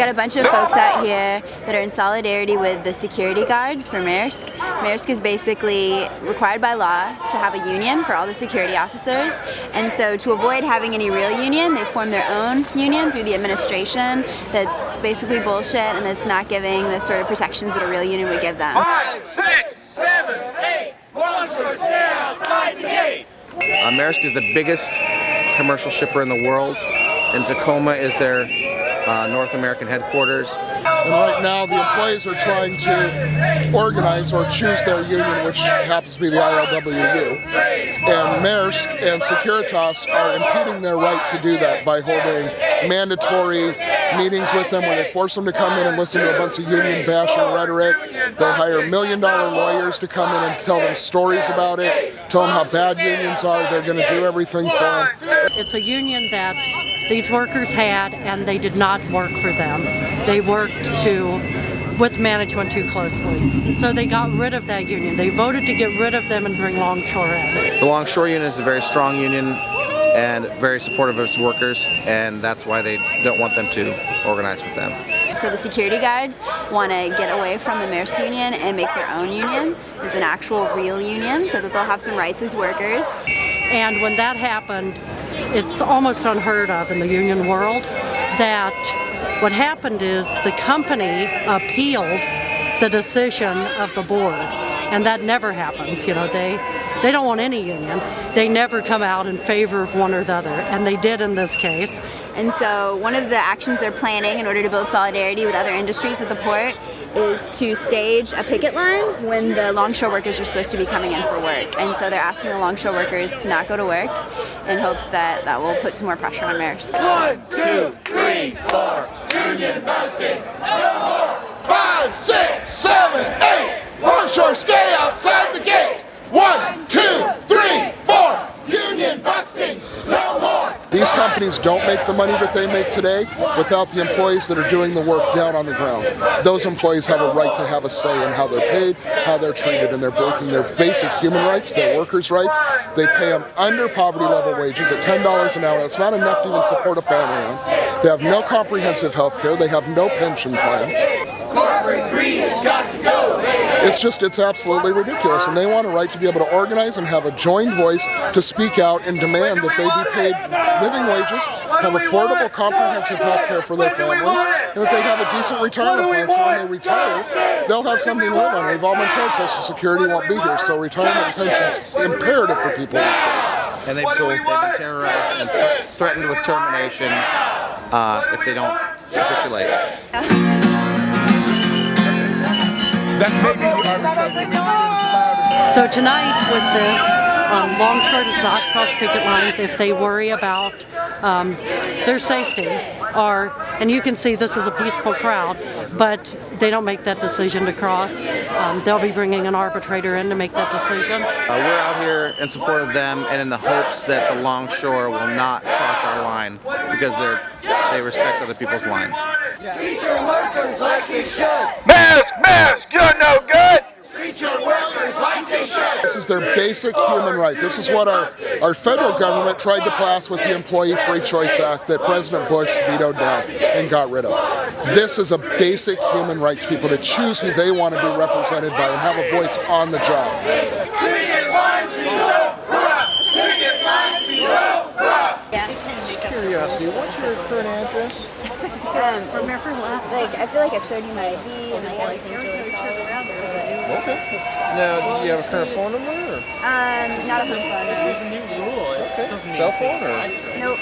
got a bunch of folks out here that are in solidarity with the security guards for Maersk. Maersk is basically required by law to have a union for all the security officers, and so to avoid having any real union, they formed their own union through the administration that's basically bullshit and that's not giving the sort of protections that a real union would give them. 5, 6, 7, 8, longshore, stay outside the gate! Maersk is the biggest commercial shipper in the world, and Tacoma is their North American headquarters. And right now the employees are trying to organize or choose their union, which happens to be the ILWU. And Maersk and Securitas are impeding their right to do that by holding mandatory meetings with them where they force them to come in and listen to a bunch of union bashing rhetoric. They hire $1 million lawyers to come in and tell them stories about it, tell them how bad unions are, they're going to do everything for them. It's a union that these workers had, and they did not work for them. They worked with management too closely. So they got rid of that union. They voted to get rid of them and bring longshore in. The longshore union is a very strong union and very supportive of its workers, and that's why they don't want them to organize with them. So the security guards want to get away from the Maersk union and make their own union as an actual real union so that they'll have some rights as workers. And when that happened, it's almost unheard of in the union world that what happened is the company appealed the decision of the board, and that never happens. You know, they don't want any union. They never come out in favor of one or the other, and they did in this case. And so one of the actions they're planning in order to build solidarity with other industries at the port is to stage a picket line when the longshore workers are supposed to be coming in for work. And so they're asking the longshore workers to not go to work in hopes that that will put some more pressure on Maersk. 1, 2, 3, 4, union busting, no more! 5, 6, 7, 8, longshore, stay outside the gate! 1, 2, 3, 4, union busting, no more! These companies don't make the money that they make today without the employees that are doing the work down on the ground. Those employees have a right to have a say in how they're paid, how they're treated, and they're breaking their basic human rights, their workers' rights. They pay them under poverty level wages at $10 an hour. That's not enough to even support a family on. They have no comprehensive health care. They have no pension plan. Corporate greed has got to go! It's absolutely ridiculous, and they want a right to be able to organize and have a joined voice to speak out and demand that they be paid living wages, have affordable, comprehensive health care for their families, and that they have a decent retirement plan so when they retire, they'll have something to live on. We've all been told Social Security won't be here, so retirement and pension's imperative for people these days. And they've been terrorized and threatened with termination if they don't capitulate. That may be the arbitrator. So tonight with this, longshore does not cross picket lines if they worry about their safety. And you can see this is a peaceful crowd, but they don't make that decision to cross. They'll be bringing an arbitrator in to make that decision. We're out here in support of them and in the hopes that the longshore will not cross our line because they respect other people's lines. Treat your workers like they should! Maersk, you're no good! Treat your workers like they should! This is their basic human right. This is what our federal government tried to pass with the Employee Free Choice Act that President Bush vetoed down and got rid of. This is a basic human right to people to choose who they want to be represented by and have a voice on the job. Union lines be no rough! Union lines be no rough! Yeah. Just curiosity, what's your current address? I feel like I've showed you my ID and like everything's really solid. Okay. Now, do you have a current phone number? Or? Not a phone number. Okay. Cell phone or? Nope.